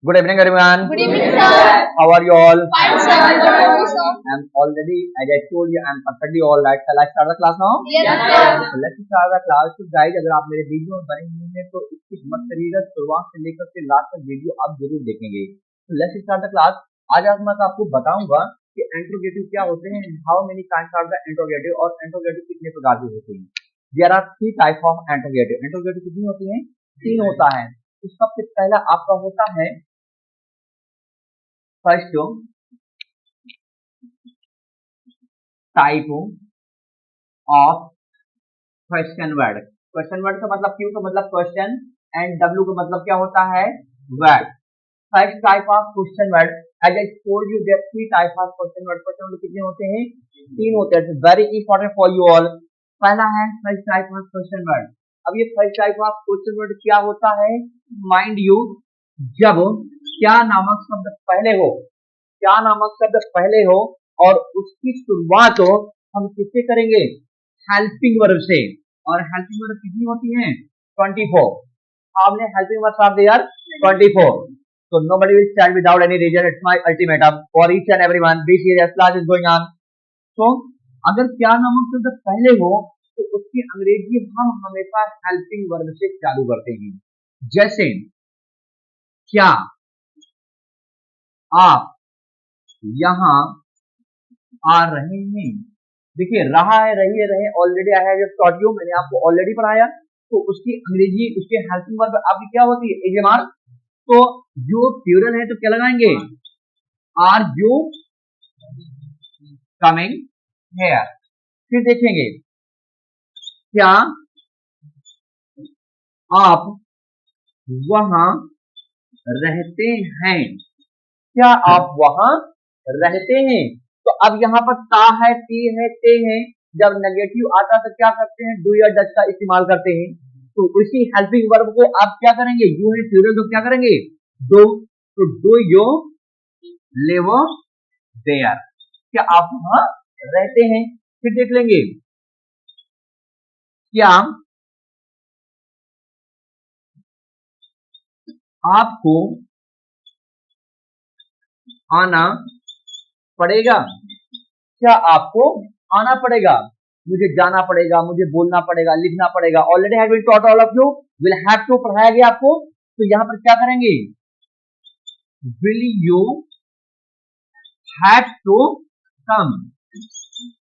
Good evening, everyone. Good evening, sir. How are you all? Fine, sir. What about you, sir? I'm already, as I told you, I'm perfectly all right. Shall I start the class now? Yes, sir. So let's start the class. So guys, अगर आप मेरे video में बने हुए हैं तो इसकी मत करिएगा, शुरुआत से लेकर के लास्ट तक वीडियो आप जरूर देखेंगे. So let's start the class. आज मैं आपको बताऊंगा कि इंट्रोगेटिव क्या होते हैं, how many kinds are the interrogative, और इंट्रोगेटिव कितने प्रकार के होते हैं. There are 3 type of interrogative. Interrogative कितनी होती हैं? 3 होता है. तो सबसे पहला आपका होता है first type of question word. Question word का मतलब क्यू का मतलब क्वेश्चन एंड डब्ल्यू का मतलब क्या होता है? Word. First type of question word, as I told you there 3 type of question word. Question word कितने होते हैं? 3 होते हैं. Very important for you all. पहला है first type of question word. अब ये first type of question word क्या होता है? माइंड यू, जब क्या नामक शब्द पहले हो, क्या नामक शब्द पहले हो और उसकी शुरुआत हो, हम किससे करेंगे? हेल्पिंग वर्ब से. और हेल्पिंग वर्ब कितनी होती है? 24. आपने helping verb of the year 24. So nobody will stand without any reason. It's my ultimatum for each and everyone. Be serious. Class is going on. So अगर क्या नामक शब्द पहले हो तो उसकी अंग्रेजी हम हमेशा हेल्पिंग वर्ब से चालू करते हैं. जैसे क्या आप यहाँ आ रहे हैं. देखिए, रहा है, रही है, रहे ऑलरेडी आया है. जब टॉट यू मैंने आपको ऑलरेडी पढ़ाया. तो उसकी अंग्रेजी, उसके हेल्पिंग वर्ब आपकी क्या होती है? Is am are. तो जो प्लूरल है तो क्या लगाएंगे? Are you coming here. फिर देखेंगे क्या आप वहां रहते हैं. क्या आप वहां रहते हैं. तो अब यहाँ पर ता है, ती है, ते है. जब नेगेटिव आता तो क्या करते हैं? डू या डज का इस्तेमाल करते हैं. तो उसी हेल्पिंग वर्ब को आप क्या करेंगे? यू है प्लूरल तो क्या करेंगे? डू. तो डू यू लिव देयर. क्या आप वहां रहते हैं. फिर देख लेंगे क्या आपको आना पड़ेगा. क्या आपको आना पड़ेगा. मुझे जाना पड़ेगा, मुझे बोलना पड़ेगा, लिखना पड़ेगा. Already have been taught all of you. Will have to पढ़ाया गया आपको. तो यहां पर क्या करेंगे? Will you have to come.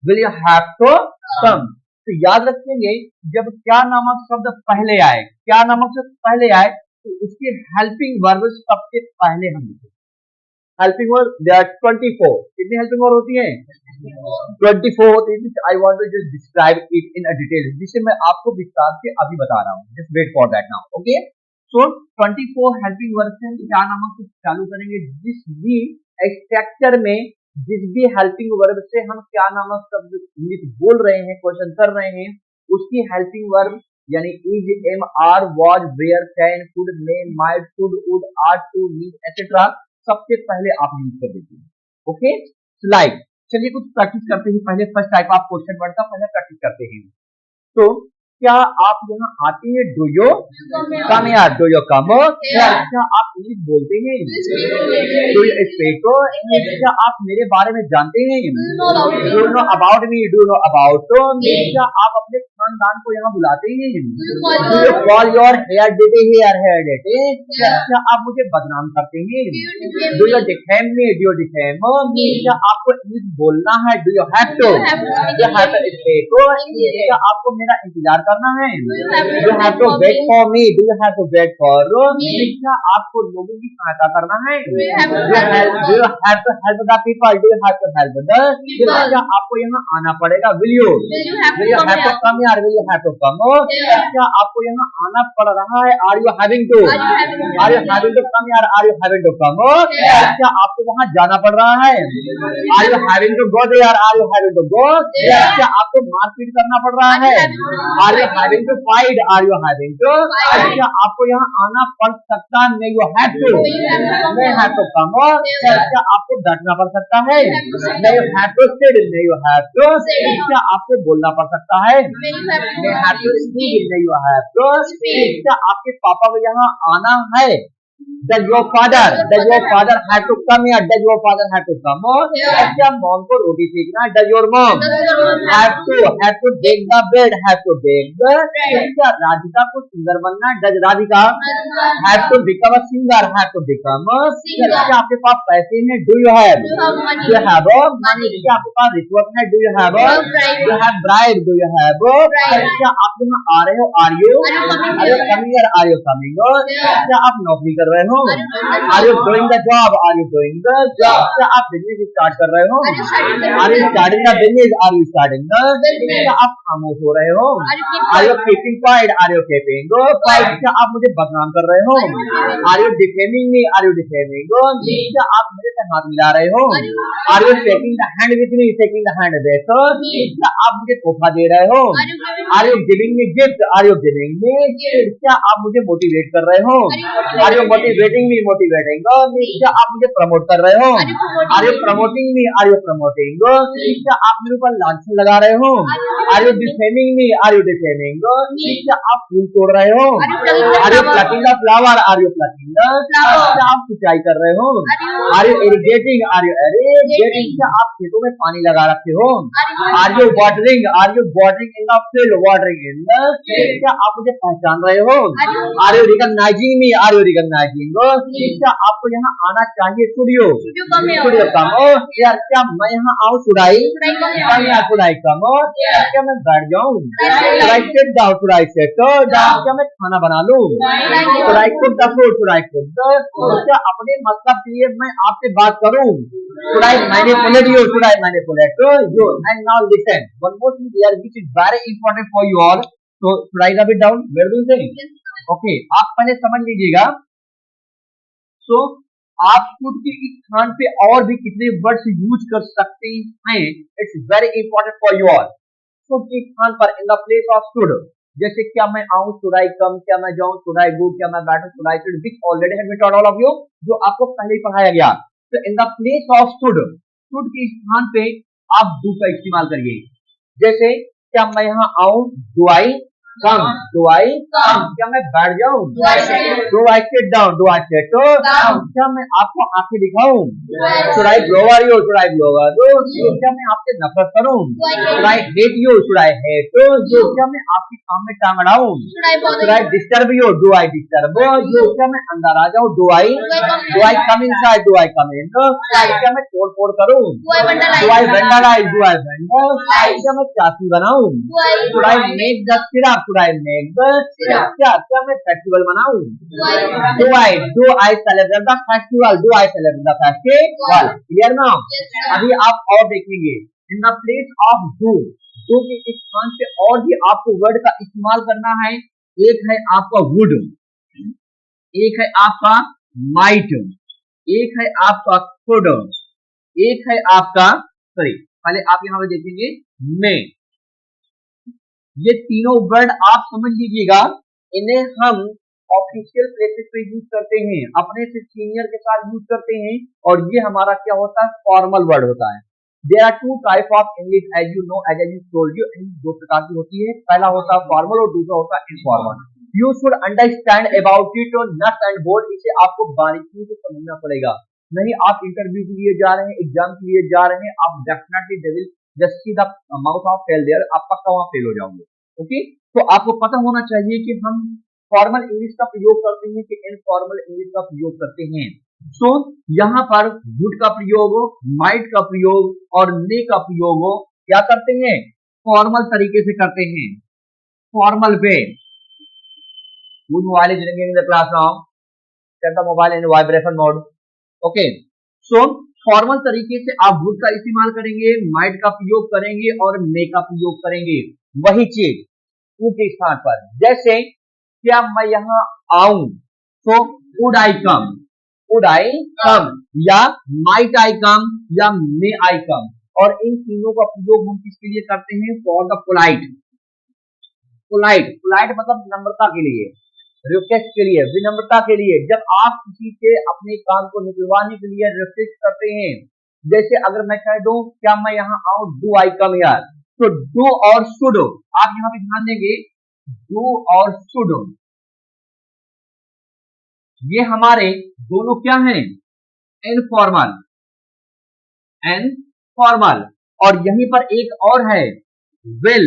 Will you have to come. तो याद रखेंगे, जब क्या नामक शब्द पहले आए, क्या नामक शब्द पहले आए तो उसके हेल्पिंग वर्ब सबसे पहले हम लिखें. Helping verb there are 24. कितनी हेल्पिंग वर्ब होती है? 24 होती है. I want to just describe it in a detail, जिसे मैं आपको विस्तार से अभी बता रहा हूं. Just wait for that now. Okay. So 24 helping verb से क्या नामक शब्द चालू करेंगे. जिस भी स्ट्रक्चर में, जिस भी हेल्पिंग वर्ब से हम क्या नामक शब्द बोल रहे हैं, क्वेश्चन कर रहे हैं, उसकी हेल्पिंग वर्ब यानी is, am, are, was, were, can, could, may, might, should, would, are, to, need etcetera सबसे पहले आप यूज कर देते हैं. ओके. लाइक चलिए कुछ प्रैक्टिस करते हैं. पहले first type of question word का पहले प्रैक्टिस करते हैं. तो क्या आप यहाँ आते हैं? डू यू कम यार. Do you come. क्या आप इंग्लिश बोलते हैं? Do you speak. क्या आप मेरे बारे में जानते हैं? Do you know about me. Do you know about. क्या आप अपने खानदान को यहाँ बुलाते हैं? Do you call your here डेटे हेयर हेयर डेटे. क्या आप मुझे बदनाम करते हैं? Do you defame me. Do you defame. क्या आपको इंग्लिश बोलना है? Do you have to. You have to speak. क्या आपको मेरा इंतजार करना है? You have to wait for me. Do you have to wait for me? क्या आपको लोगों की सहायता करना है? Do you have to help the people? Do you have to help the? क्या आपको यहाँ आना पड़ेगा? Will you have to come here? Will you have to come? क्या आपको यहाँ आना पड़ रहा है? Are you having to? Are you having to come here? Are you having to come? क्या आपको वहाँ जाना पड़ रहा है? Are you having to go there? Are you having to go? क्या आपको मारपीट करना पड़ रहा है? Are you having to fight? Are you having to? क्या आपको यहाँ आना पड़ सकता है? May you have to. May have to come. क्या आपको बैठना पड़ सकता है? May you have to sit. May you have to. क्या आपको बोलना पड़ सकता है? May have to speak. May you have to. क्या आपके पापा को यहाँ आना है? Does your father had to come here? Does your father had to come? क्या मॉम को रोटी सीखना? Does your mom have to bake the bread? Have to bake the क्या राधिका को सिंगर बनना? Does Radhika have to become a singer? Have to become a singer? क्या आपके पास पैसे हैं? Do you have? Do you have money? क्या आपके पास रिश्वत है? Do you have? Do you have bribe? Do you have? क्या आप यहाँ आ रहे हो? Are you coming here? Are you coming? क्या आप नौकरी कर रहे हो? Are you doing the job? Are you doing the job? क्या आप बिजनेस स्टार्ट कर रहे हो? Are you starting the business? Are you starting the? क्या आप खामोश हो रहे हो? Are you keeping quiet? Are you keeping quiet? क्या आप मुझे बदनाम कर रहे हो? Are you defaming me? Are you defaming me? क्या आप मेरे से हाथ मिला रहे हो? Are you shaking the hand with me? Shaking the hand with me? क्या आप मुझे तोहफा दे रहे हो? Are you giving me gift? Are you giving me gift? क्या आप मुझे मोटिवेट कर रहे हो? Are you motivating me? Motivating me? क्या आप मुझे प्रमोट कर रहे हो? Are you promoting me? Are you promoting me? क्या आप मेरे ऊपर लांछन लगा रहे हो? Are you defaming me? Are you defaming me? क्या आप फूल तोड़ रहे हो? Are you plucking the flower? Are you plucking the flower? क्या आप सिंचाई कर रहे हो? Are you irrigating? Are you irrigating? क्या आप खेतों में पानी लगा रखे हो? Are you watering? Are you watering in the field? Watering in the field? क्या आप मुझे पहचान रहे हो? Are you recognizing me? Are you recognizing me? क्या आपको यहाँ आना चाहिए? Studio come यार क्या मैं यहाँ आऊँ? Should I come? क्या मैं बैठ जाऊँ? Should I sit down? Should I sit down? क्या मैं खाना बना लूँ? Should I cook the food? Should I cook the food? क्या अपने मतलब के लिए मैं आपसे बात करूँ? Should I manipulate you? Should I manipulate you? And now listen, one more thing here which is very important for you all. So should I write it down? Where do you think? Okay, आप पहले समझ लीजिएगा. So आप should के इस स्थान पे और भी कितने वर्ड्स यूज कर सकते हैं? It's very important for you all. Should के स्थान पर in the place of should, जैसे क्या मैं आऊं? Should I come? क्या मैं जाऊं? Should I go? क्या मैं बैठूं? Should I sit? Which already have been taught all of you, जो आपको पहले ही पढ़ाया गया. तो in the place of should के स्थान पे आप डू का इस्तेमाल करिए. जैसे क्या मैं यहाँ आऊं? Do I come? Do I come? क्या मैं बैठ जाऊं? Do I sit down? Do I sit down? क्या मैं आपको आंखें दिखाऊं? Should I glower you? Should I glower you? क्या मैं आपसे नफरत करूं? Should I hate you? Should I hate you? क्या मैं आपके काम में टांग अड़ाऊं? Should I disturb you? Do I disturb you? क्या मैं अंदर आ जाऊं? Do I come inside? Do I come in? क्या मैं तोड़ फोड़ करूं? Do I vandalise? Do I vandalise? क्या मैं चाशनी बनाऊं? Should I make the syrup? Should I make the syrup? क्या मैं फेस्टिवल मनाऊं? Do I celebrate the festival? Do I celebrate the festival? Clear now? अभी आप और देखेंगे in the place of do के इस स्थान पे और भी आपको वर्ड का इस्तेमाल करना है. एक है आपका would, एक है आपका might, एक है आपका could, एक है आपका पहले आप यहाँ पे देखेंगे may. ये तीनों वर्ड आप समझ लीजिएगा. इन्हें हम ऑफिशियल प्लेसेस पे यूज करते हैं, अपने से सीनियर के साथ यूज करते हैं, और ये हमारा क्या होता है? फॉर्मल वर्ड होता है. There are two type of English as you know, as I told you. English दो प्रकार की होती है. पहला होता है फॉर्मल और दूसरा होता है informal. You should understand about it और नट एंड बोल्ट. इसे आपको बारीकी से समझना पड़ेगा. नहीं आप इंटरव्यू के लिए जा रहे हैं, एग्जाम के लिए जा रहे हैं, आप definitely just see the mouth of fail there, आप पक्का वहां फेल हो जाओगे. ओके, तो आपको पता होना चाहिए कि हम फॉर्मल इंग्लिश का प्रयोग करते हैं कि इनफॉर्मल इंग्लिश का प्रयोग करते हैं. सो यहाँ पर वुड का प्रयोग, माइट का प्रयोग और ने का प्रयोग क्या करते हैं? फॉर्मल तरीके से करते हैं, formal way. Would mobile is ringing in the class now, set the mobile in vibration mode. Okay, so formal तरीके से आप वुड का इस्तेमाल करेंगे, माइट का प्रयोग करेंगे और मे का प्रयोग करेंगे. वही चीज के स्थान पर, जैसे क्या मैं यहाँ आऊं? तो would I come? Would I कम? या माइट आई कम? या मे आई कम? और इन तीनों का प्रयोग हम किसके लिए करते हैं? For the polite. पोलाइट मतलब नम्रता के लिए, रिक्वेस्ट के लिए, विनम्रता के लिए. जब आप किसी से अपने काम को निकलवाने के लिए रिक्वेस्ट करते हैं, जैसे अगर मैं कह दूं क्या मैं यहाँ आऊं? Do I come here? तो डू और शुड आप यहाँ पे ध्यान देंगे. डू और शुड ये हमारे दोनों क्या हैं, इनफॉर्मल, इनफॉर्मल। और यहीं पर एक और है विल,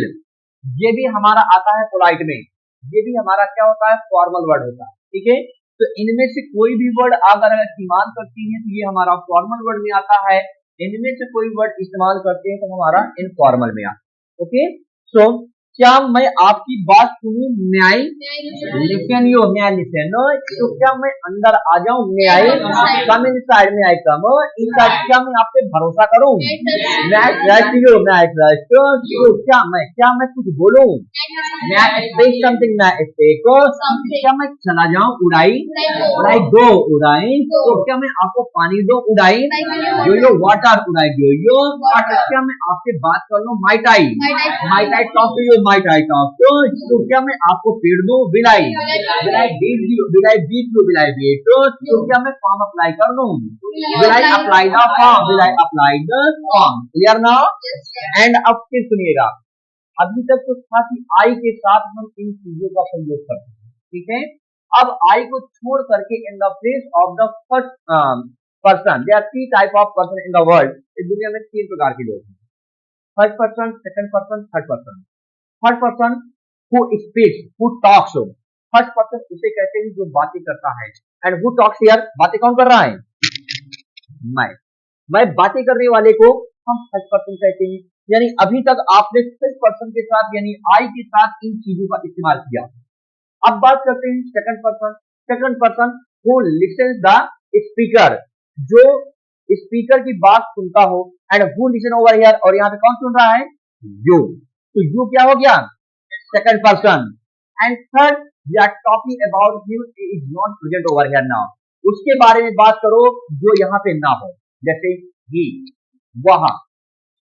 ये भी हमारा आता है पोलाइट में, ये भी हमारा क्या होता है, फॉर्मल वर्ड होता है। ठीक है, तो इनमें से कोई भी वर्ड अगर इस्तेमाल करती है तो ये हमारा फॉर्मल वर्ड में आता है, इनमें से कोई वर्ड इस्तेमाल करते हैं तो हमारा इनफॉर्मल में आता है। ओके, सो क्या मैं आपकी बात सुनूं, न्याय लिसन यू, न्याय लिसन, तो क्या मैं अंदर आ जाऊं, न्याय कम इन साइड में, आई कम इनसाइड, क्या मैं आप पे भरोसा करूं, न्याय ट्रस्ट यू, न्याय ट्रस्ट यू, क्या मैं कुछ बोलूं, न्याय एक्सपेक्ट समथिंग, न्याय एक्सपेक्ट, क्या मैं चला जाऊं, उड़ाई, उड़ाई गो, उड़ाई, तो क्या मैं आपको पानी दो, उड़ाई, यो यो वाटर, उड़ाई यो यो वाटर, क्या मैं आपसे बात कर लूं, might I talk to you, might I talk to, तो क्या मैं आपको पेड़ दूं, will I beat you, will I beat you, will I beat, तो क्या मैं फॉर्म अप्लाई कर लूं, will I apply the form, will I apply the form. Clear now? And अब फिर सुनिएगा, अभी तक तो था कि आई के साथ हम इन चीजों का प्रयोग करते हैं, ठीक है। अब आई को छोड़ करके in the place of the first person, there are three type of person in the world, इस दुनिया में तीन प्रकार के लोग हैं, first person, second person, third person. Third person who speaks, who talks, first person उसे कहते हैं जो बातें करता है, एंड हु टॉक्स हियर, बातें कौन कर रहा है, मैं बातें करने वाले को हम थर्ड पर्सन कहते हैं। यानी अभी तक आपने फर्स्ट पर्सन के साथ यानी आई के साथ इन चीजों का इस्तेमाल किया। अब बात करते हैं second person. Second person who lessons the speaker, जो स्पीकर की बात सुनता हो, and who listen over here, और यहाँ पे कौन सुन रहा है, यू, तो यू क्या हो गया, second person. And third we are talking about him, he is not present over here now, उसके बारे में बात करो जो यहाँ पे ना हो, जैसे ही, वह,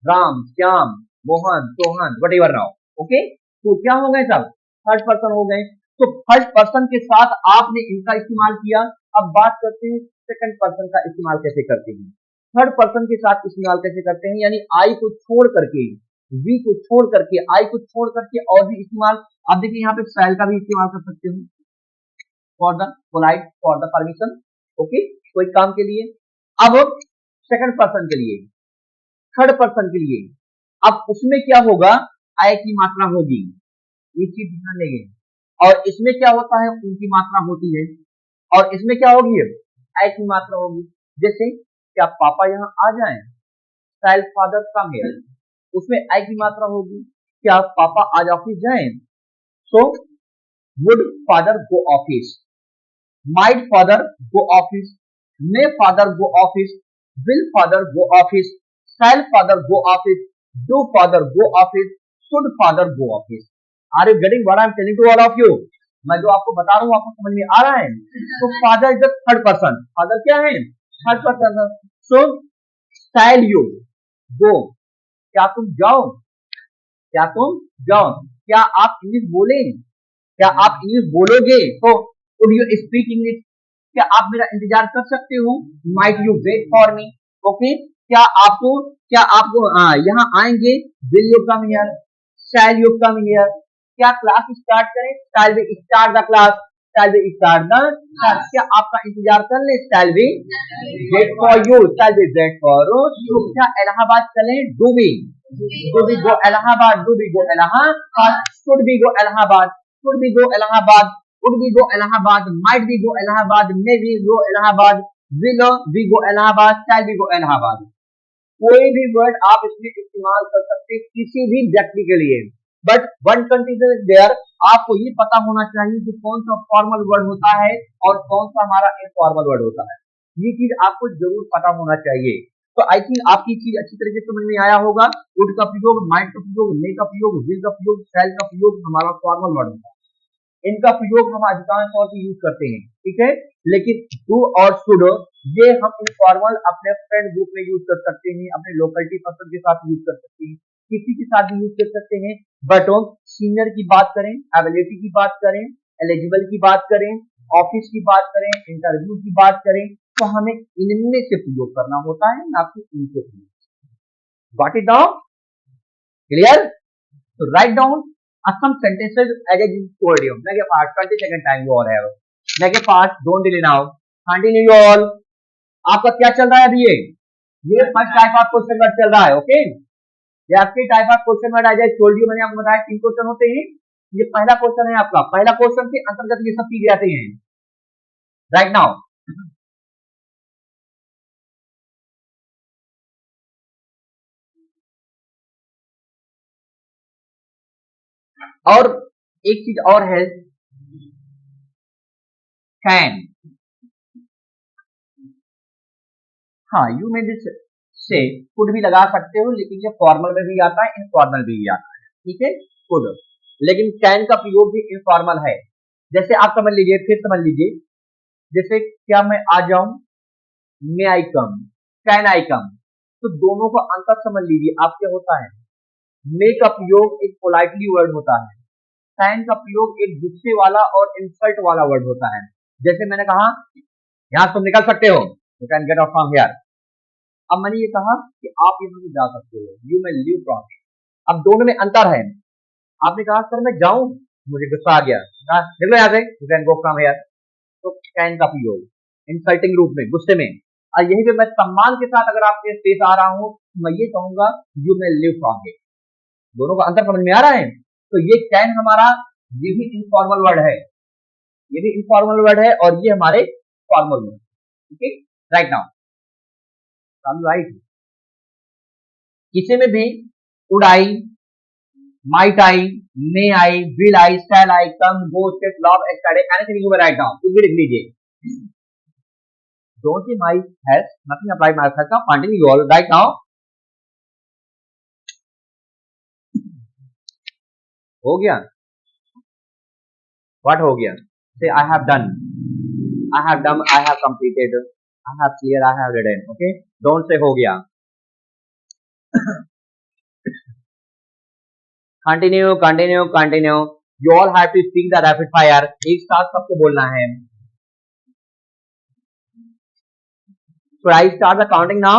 Ram, Shyam, Mohan, Sohan, what ever now. Okay, तो क्या हो गए सब, थर्ड पर्सन हो गए। तो फर्स्ट पर्सन के साथ आपने इनका इस्तेमाल किया। अब बात करते हैं सेकंड पर्सन का इस्तेमाल कैसे करते हैं, थर्ड पर्सन के साथ इस्तेमाल कैसे करते हैं, यानी आई को छोड़ करके, वी को छोड़ करके, आई को छोड़ करके और भी इस्तेमाल। अब देखिए यहाँ पे शैल का भी इस्तेमाल कर सकते हो, for the polite, for the permission, okay, कोई काम के लिए। अब सेकंड पर्सन के लिए, थर्ड पर्सन के लिए, अब उसमें क्या होगा, आई की मात्रा होगी, ये चीज ध्यान देंगे, और इसमें क्या होता है, उनकी मात्रा होती है, और इसमें क्या होगी, आई की मात्रा होगी। जैसे क्या पापा यहाँ आ जाएं, चाइल्ड फादर कम हियर, उसमें आई की मात्रा होगी। क्या पापा आज ऑफिस जाएं, so would father go office, might father go office, may father go office, will father go office, shall father go office, do father go office, should father go office. Are you getting what I am telling to all of you? मैं जो आपको बता रहा हूँ आपको समझ में आ रहा है? तो father is the third person, father क्या है, third person. So shall you go, क्या तुम जाओ, क्या तुम जाओ, क्या आप इंग्लिश बोलें, क्या आप इंग्लिश बोलोगे, तो would you speak English, क्या आप मेरा इंतजार कर सकते हो, might you wait for me, okay, क्या आपको यहाँ आएंगे, will you come here, shall you come here, क्या क्लास स्टार्ट करें, shall we start the class, shall we start the class, क्या आपका इंतजार कर ले, shall we wait for you, shall we wait for you, क्या इलाहाबाद चलें, do we go Allahabad, do we go Allahabad, should we go Allahabad, should we go Allahabad, would we go Allahabad, might we go Allahabad, may we go Allahabad, will we go Allahabad, shall we go Allahabad. कोई भी word आप इसमें इस्तेमाल कर सकते हैं किसी भी व्यक्ति के लिए, but one condition is there, आपको ये पता होना चाहिए कि कौन सा फॉर्मल वर्ड होता है और कौन सा हमारा इनफॉर्मल वर्ड होता है, ये चीज आपको जरूर पता होना चाहिए। तो आई थिंक आपकी चीज अच्छी तरीके से समझ में आया होगा। वुड का प्रयोग, माइट का प्रयोग, मे का प्रयोग, विल का प्रयोग, शैल का प्रयोग हमारा फॉर्मल वर्ड होता है, इनका प्रयोग हम अधिकांश तौर पर यूज करते हैं, ठीक है। लेकिन डू और शुड ये हम इनफॉर्मल अपने फ्रेंड ग्रुप में यूज कर सकते हैं, अपने लोकलिटी पर्सन के साथ यूज कर सकते हैं, किसी के साथ भी यूज कर सकते हैं। बट सीनियर की बात करें, एबिलिटी की बात करें, एलिजिबल की बात करें, ऑफिस की बात करें, इंटरव्यू की बात करें, तो हमें इनमें से प्रयोग करना होता है, ना कि इनसे प्रयोग। Got it down, clear? तो write down some sentences as I just told you. Make a part 20 second time you all have. Negative part don't delay now continue you all आपका क्या चल रहा है अभी ये first type of question word चल रहा है ओके ये आपके टाइप ऑफ क्वेश्चन वर्ड आज टोल्ड यू मैंने आपको बताया 3 क्वेश्चन होते हैं ये पहला क्वेश्चन है आपका पहला क्वेश्चन के अंतर्गत ये सब चीजें आती हैं राइट नाउ और एक चीज और है कैन हाँ यू में दिस से कुड भी लगा सकते हो लेकिन ये फॉर्मल में भी आता है इनफॉर्मल भी आता है ठीक है कुड लेकिन कैन का प्रयोग भी इनफॉर्मल है जैसे आप समझ लीजिए फिर समझ लीजिए जैसे क्या मैं आ जाऊं मे आई कम कैन आई कम तो दोनों को अंतर समझ लीजिए आप क्या होता है मे का प्रयोग एक पोलाइटली वर्ड होता है कैन का प्रयोग एक गुस्से वाला और इंसल्ट वाला वर्ड होता है जैसे मैंने कहा यहां तुम निकल सकते हो you can get out from here अब मैंने ये कहा कि आप यहाँ से जा सकते हो यू मे लीव फ्रॉम अब दोनों में अंतर है आपने कहा सर मैं जाऊं मुझे गुस्सा आ गया निकलो यहाँ से you can go from here तो कैन का प्रयोग इंसल्टिंग रूप में गुस्से में और यही पे मैं सम्मान के साथ अगर आपके पेश आ रहा हूं मैं ये कहूंगा you may live from here दोनों का अंतर समझ में आ रहा है तो ये कैन हमारा ये भी इनफॉर्मल वर्ड है ये भी इनफॉर्मल वर्ड है और ये हमारे फॉर्मल वर्ड ठीक है राइट नाउ राइट किसी में भी would I might I may I will I shall I come go sit love extend anything you right now कुछ भी लिख लीजिए don't say my has nothing apply my has का continue you all right now हो गया what हो गया say I have done I have completed I have clear I have written okay don't say हो गया continue continue continue you all have to speak the rapid fire एक साथ सबको बोलना है so I start the counting now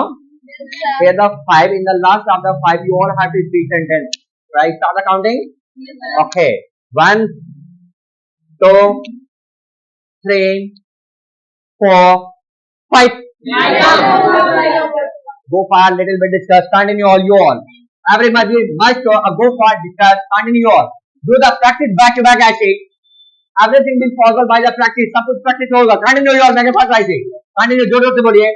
here the 5 in the last of the 5 you all have to speak sentence so I start the counting okay 1 2 3 4 5 go for little bit discuss continue all you all everybody must go for discuss continue all do the practice back to back ऐसे everything will follow by the practice सब कुछ practice होगा continue you all मेरे पास ऐसे continue जोर जोर से बोलिए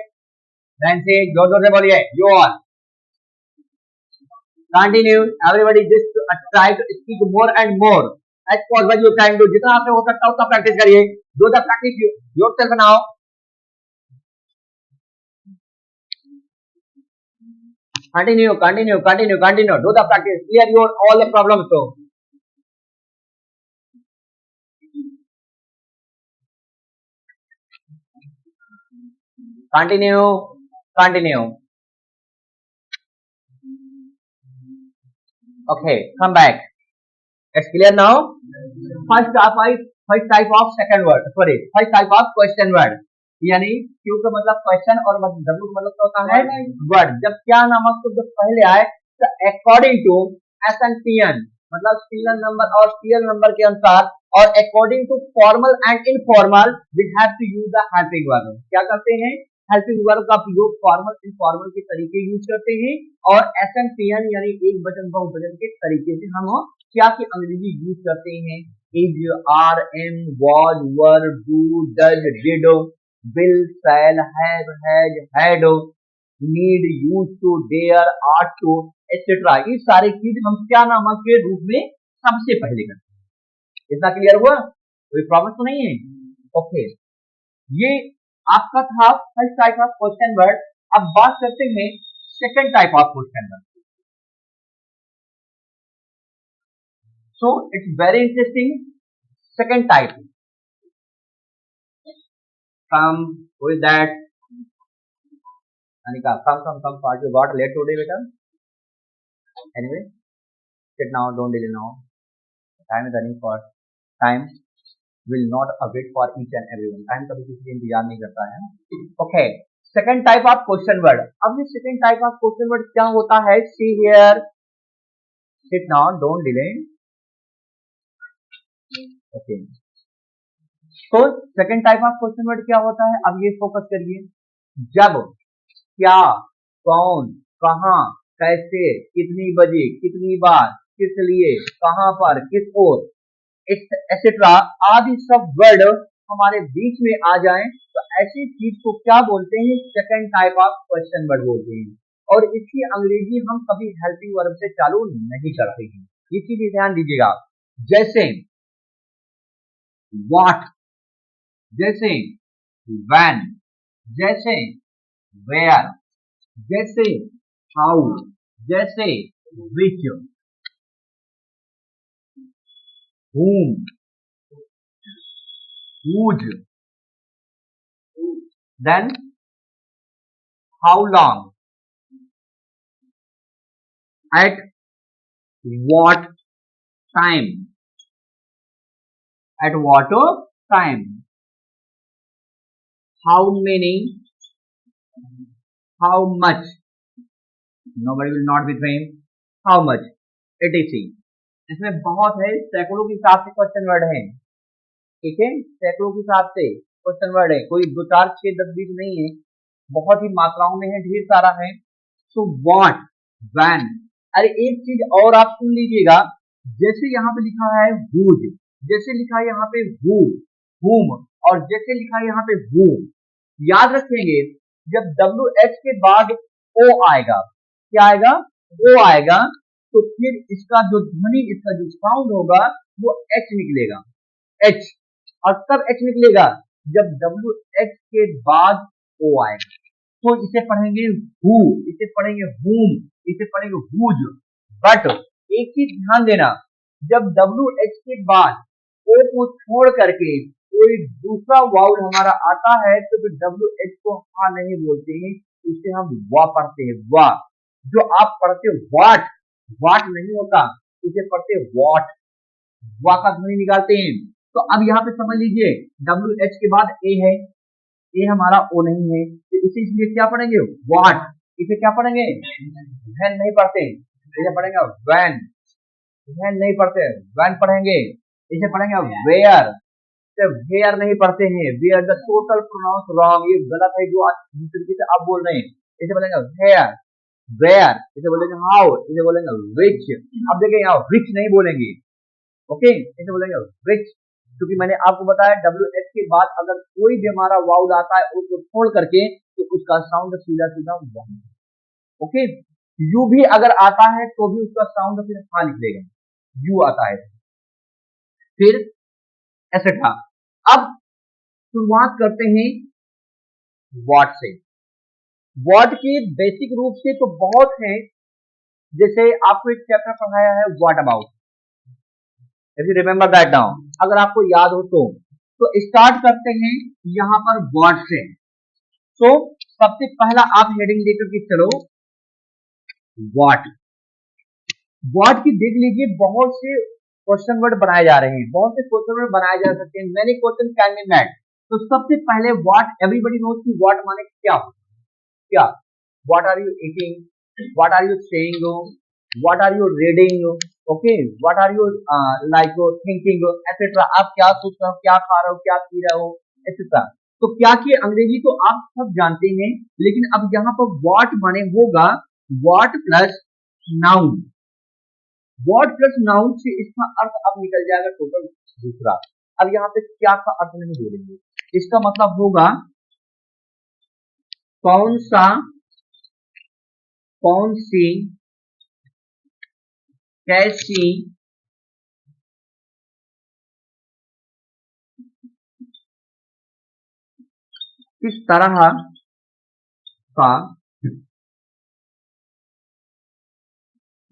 ध्यान से जोर जोर से बोलिए you all continue everybody just try to speak more and more as possible you can do जितना आपसे हो सकता है उतना practice करिए do the practice yourself now continue continue continue continue do the practice clear your all the problems so continue continue okay come back it's clear now first type of second word sorry first type of question word यानी Q का मतलब question और W का मतलब क्या होता है word जब क्या नामक शब्द पहले आए तो अकॉर्डिंग टू SNPN मतलब सीरियल नंबर और सीरियल नंबर के अनुसार और according to formal and informal we have to use the helping verb क्या करते हैं हेल्पिंग वर्ब का प्रयोग फॉर्मल इनफॉर्मल के तरीके यूज करते हैं और SNPN यानी एक वचन बहुवचन के तरीके से हम क्या की अंग्रेजी यूज करते हैं is are am was were do does did will shall have had had need used to dare ought to etc ये सारी चीज हम क्या नामक के रूप में सबसे पहले करते हैं इतना क्लियर हुआ कोई प्रॉब्लम तो नहीं है ओके ये आपका था first type of question word अब बात करते हैं second type of question word so it's very interesting second type come with that Anika come part you got late today beta anyway sit now don't delay now time is running for time will not await for each and everyone time कभी किसी का इंतजार नहीं करता है okay second type of question word अब ये second type of question word क्या होता है see here sit now don't delay okay तो second type of question word क्या होता है, अब ये फोकस करिए। जब, क्या, कौन, कहां, कैसे, कितनी बजे, कितनी बार, किस लिए, कहां पर, किस ओर, एक्सेट्रा आदि सब वर्ड हमारे बीच में आ जाएं तो ऐसी चीज को क्या बोलते हैं, second type of question word बोलते हैं। और इसकी अंग्रेजी हम कभी हेल्पिंग वर्ब से चालू नहीं करते हैं, ये चीज ध्यान दीजिएगा। जैसे व्हाट, जैसे व्हेन, जैसे वेयर, जैसे हाउ, जैसे विच, whom, whose, then how long, at what time, at what time, how many, how much, nobody will not be trained, how much, etc. इसमें बहुत है, सैकड़ों के हिसाब से क्वेश्चन वर्ड है, ठीक है, सैकड़ों के हिसाब से क्वेश्चन वर्ड है, कोई 2 4 6 10 20 नहीं है, बहुत ही मात्राओं में है, ढेर सारा है। सो व्हाट, व्हेन, अरे एक चीज और आप सुन लीजिएगा, जैसे यहाँ पे लिखा है whose, जैसे लिखा है यहाँ पे who, whom, और जैसे लिखा है यहाँ पे whom, याद रखेंगे जब WH के बाद O आएगा, क्या आएगा, O आएगा, तो फिर इसका जो ध्वनि, इसका जो साउंड होगा वो H निकलेगा, H, और तब H निकलेगा जब WH के बाद O आएगा। तो इसे पढ़ेंगे who, इसे पढ़ेंगे whom, इसे पढ़ेंगे whose। बट एक चीज ध्यान देना, जब WH के बाद O को छोड़ करके कोई दूसरा वाउल हमारा आता है तो फिर WH को हाँ नहीं बोलते हैं, उसे हम वा पढ़ते हैं, वा। जो आप पढ़ते हो वाट, वाट नहीं होता, उसे पढ़ते वॉट, वा का ध्वनि निकालते हैं। तो अब यहाँ पे समझ लीजिए WH के बाद A है, A हमारा O नहीं है, तो इसे इसलिए क्या पढ़ेंगे व्हाट, इसे क्या पढ़ेंगे व्हेन नहीं पढ़ते, इसे पढ़ेंगे व्हेन, व्हेन नहीं पढ़ते व्हेन पढ़ेंगे, इसे पढ़ेंगे वेयर, तो वेयर नहीं पढ़ते हैं, where the total pronounce wrong, ये गलत है जो जिस तरीके से आप बोल रहे हैं, इसे बोलेंगे वेयर, वेयर, इसे बोलेंगे हाउ, इसे बोलेंगे विच। अब देखिए यहाँ विच नहीं बोलेंगे, ओके, इसे बोलेंगे विच, क्योंकि मैंने आपको बताया WH के बाद अगर कोई भी हमारा वाउल आता है उसको छोड़ करके तो उसका साउंड सीधा सीधा वही, ओके। यू भी अगर आता है तो भी उसका साउंड फिर हाँ निकलेगा, यू आता है, फिर एसेट्रा। अब शुरुआत करते हैं व्हाट से। व्हाट की बेसिक रूप से तो बहुत है, जैसे आपको एक चैप्टर पढ़ाया है what about, if you remember that now, अगर आपको याद हो तो स्टार्ट करते हैं यहाँ पर व्हाट से। तो सबसे पहला आप हेडिंग लेकर के चलो व्हाट। व्हाट की देख लीजिए बहुत से क्वेश्चन वर्ड बनाए जा रहे हैं, बहुत से क्वेश्चन वर्ड बनाए जा सकते हैं, many question can be made. तो सबसे पहले व्हाट, एवरीबॉडी नोज कि व्हाट माने क्या होता है, क्या, what are you eating, what are you saying, what are you reading, okay, what are you like thinking etcetera, आप क्या सोच रहे हो, क्या खा रहे हो, क्या पी रहे हो एटसेट्रा। तो क्या की अंग्रेजी तो आप सब जानते हैं, लेकिन अब यहाँ पर व्हाट माने होगा what plus noun, what plus noun से इसका अर्थ अब निकल जाएगा टोटल दूसरा। अब यहाँ पे क्या का अर्थ नहीं बोलेंगे, इसका मतलब होगा कौन सा, कौन सी, कैसी, किस तरह का,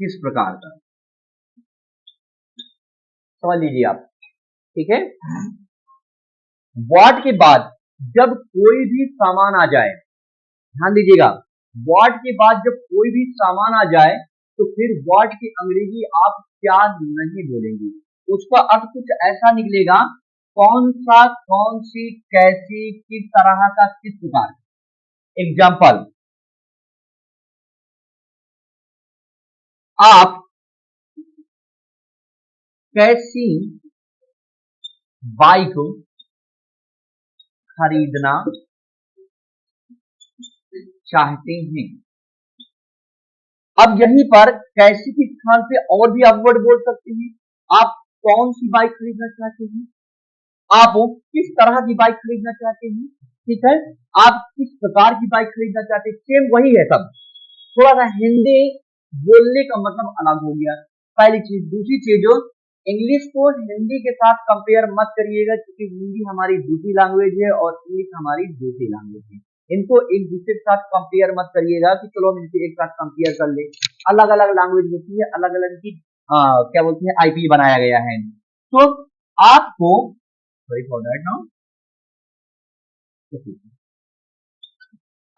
किस प्रकार का, समझ लीजिए आप, ठीक है। व्हाट के बाद जब कोई भी सामान आ जाए, ध्यान दीजिएगा, व्हाट के बाद जब कोई भी सामान आ जाए तो फिर व्हाट की अंग्रेजी आप क्या नहीं बोलेंगे, उसका अर्थ कुछ ऐसा निकलेगा कौन सा, कौन सी, कैसी, किस तरह का, किस प्रकार। एग्जाम्पल, आप कैसी बाइक खरीदना चाहते हैं। अब यहीं पर कैसी के स्थान पे और भी आप वर्ड बोल सकते हैं। आप कौन सी बाइक खरीदना चाहते हैं, आप किस तरह की बाइक खरीदना चाहते हैं, ठीक है, आप किस प्रकार की बाइक खरीदना चाहते हैं, सेम वही है सब। थोड़ा सा हिंदी बोलने का मतलब अलग हो गया, पहली चीज। दूसरी चीज, इंग्लिश को हिंदी के साथ कंपेयर मत करिएगा, क्योंकि हिंदी हमारी दूसरी लैंग्वेज है और इंग्लिश हमारी दूसरी लैंग्वेज है। इनको एक दूसरे के साथ कंपेयर मत करिएगा कि चलो हम इनसे एक साथ कंपेयर कर ले। अलग अलग लैंग्वेज होती है, अलग अलग की क्या बोलते हैं आईपी बनाया गया है। तो आपको सॉरी फॉर दैट नाउ,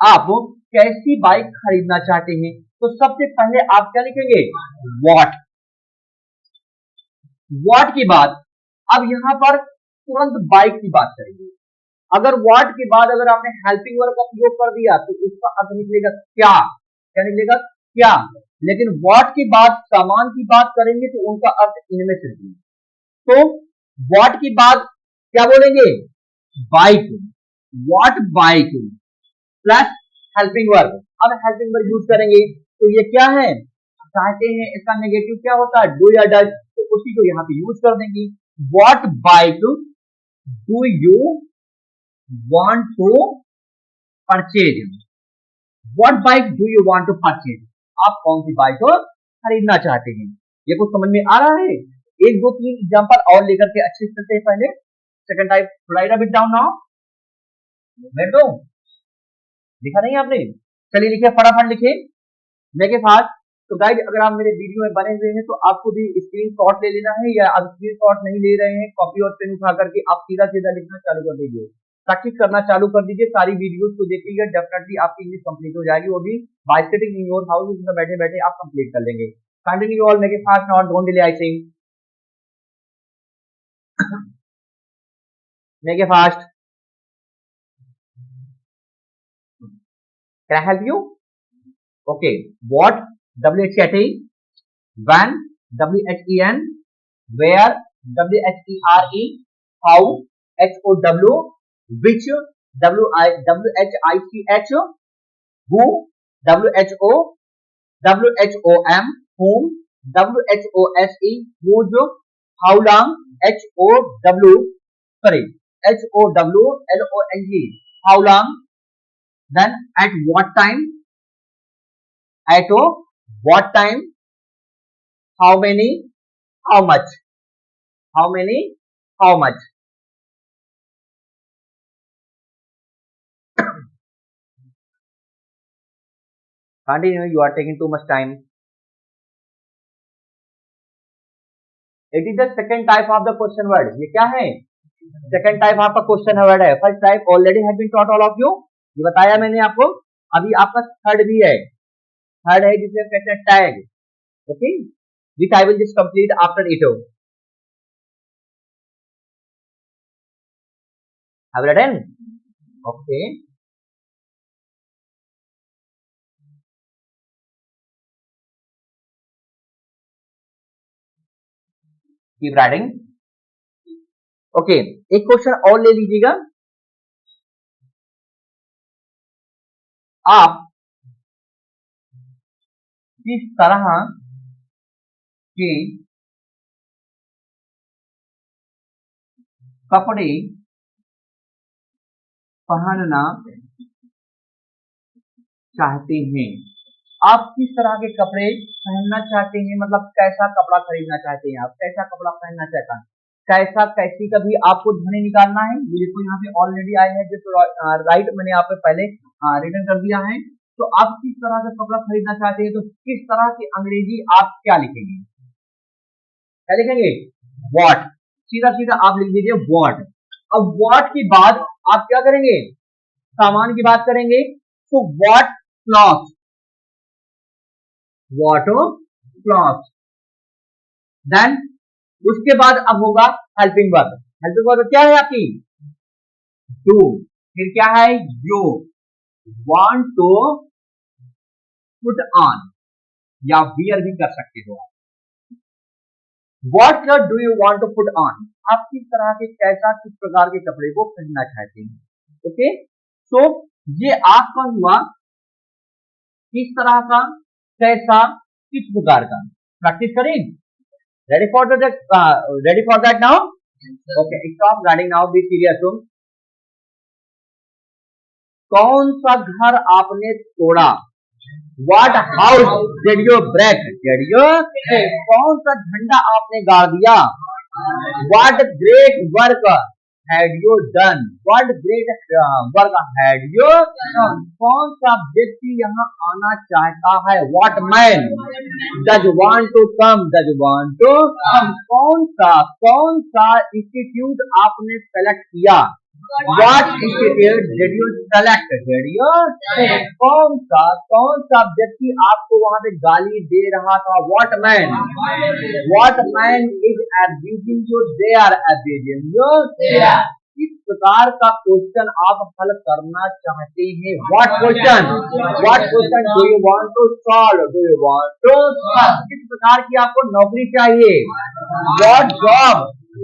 आप कैसी बाइक खरीदना चाहते हैं, तो सबसे पहले आप क्या लिखेंगे, व्हाट। व्हाट के बाद अब यहां पर तुरंत बाइक की बात करेंगे। अगर व्हाट के बाद अगर आपने हेल्पिंग वर्ब का उपयोग कर दिया तो उसका अर्थ निकलेगा क्या, क्या निकलेगा, क्या। लेकिन व्हाट के बाद सामान की बात करेंगे तो उनका अर्थ इनमें से है। तो व्हाट के बाद क्या बोलेंगे, bike, what bike plus helping verb. अब हेल्पिंग वर्ब यूज करेंगे तो ये क्या है, चाहते हैं, इसका नेगेटिव क्या होता है, डू या डज, तो उसी को यहाँ पे यूज कर देंगे। What bike do you want to purchase, what bike do you want to purchase, आप कौन सी बाइक को खरीदना चाहते हैं। ये कुछ समझ में आ रहा है। एक दो तीन एग्जांपल और लेकर के अच्छे से चलते हैं। पहले second type, right a bit down now, मैं दो लिखा नहीं आपने, चलिए लिखे, फटाफट लिखे, मेक ए फास्ट। तो गाइड अगर आप मेरे वीडियो में बने हुए हैं तो आपको भी स्क्रीनशॉट ले लेना है, या आप स्क्रीनशॉट नहीं ले रहे हैं, कॉपी और पेन उठा करके आप सीधा सीधा लिखना चालू कर दीजिए, प्रैक्टिस करना चालू कर दीजिए। सारी वीडियोस को देखिएगा, डेफिनेटली आपकी इंग्लिश कंप्लीट हो जाएगी, वो भी bye sitting in your house, उसमें बैठे बैठे आप कंप्लीट कर लेंगे। Continue all, make it fast now, don't delay, I think make it fast. Can I help you? Okay, what WHAT, when WHEN, where WHERE, how HOW, which WHICH, who WHO, WHOM, whom WHOSE, whose, how long HOW, sorry HOWLONG, how long, then at what time, at what time, how many, how much, how many, how much. Continue, you are taking too much time. It is the second type of the question word. ये क्या है, second type आपका question word है। First type already have been taught all of you, ये बताया मैंने आपको। अभी आपका थर्ड भी है, थर्ड है जिसे कहते हैं tag, okay, which I will just complete after it. Have written, okay, keep writing. Okay, एक क्वेश्चन और ले लीजिएगा। आप किस तरह के कपड़े पहनना चाहते हैं, आप किस तरह के कपड़े पहनना चाहते हैं, मतलब कैसा कपड़ा खरीदना चाहते हैं, आप कैसा कपड़ा पहनना चाहते हैं, कैसा कैसी का भी आपको ध्वनि निकालना है। ये तो यहाँ पे ऑलरेडी आया है, जो राइट मैंने आपको पहले रिटर्न कर दिया है। तो आप किस तरह का कपड़ा खरीदना चाहते हैं, तो किस तरह की अंग्रेजी आप क्या लिखेंगे, क्या लिखेंगे, व्हाट, सीधा सीधा आप लिख दीजिए व्हाट। अब व्हाट के बाद आप क्या करेंगे, सामान की बात करेंगे, तो what cloth, what cloth, then उसके बाद अब होगा हेल्पिंग वर्ब। हेल्पिंग वर्ब क्या है आपकी, डू, फिर क्या है, you want to put on, या वियर भी कर सकते हो आप। What do you want to put on, आप किस तरह के, कैसा, किस प्रकार के कपड़े को पहनना चाहते हैं। ओके, सो ये आपका हुआ किस तरह का, कैसा, किस प्रकार का। प्रैक्टिस करें। Ready for that now. Okay, stop writing now, be serious. कौन सा घर आपने तोड़ा? What house did you break? Did you? कौन सा झंडा आपने गाड़ दिया? What great work had you done? What great work had you done? कौन सा व्यक्ति यहाँ आना चाहता है? What man does want to come? Does want to come? कौन सा इंस्टीट्यूट आपने सेलेक्ट किया? What institute did you select? Did you? कौन सा व्यक्ति आपको वहां पे गाली दे रहा था? What man? What man is abusing you? They are abusing you. इस प्रकार का क्वेश्चन आप हल करना चाहते हैं। What question? What question do you want to solve? Do you want to solve? किस प्रकार की आपको नौकरी चाहिए? What job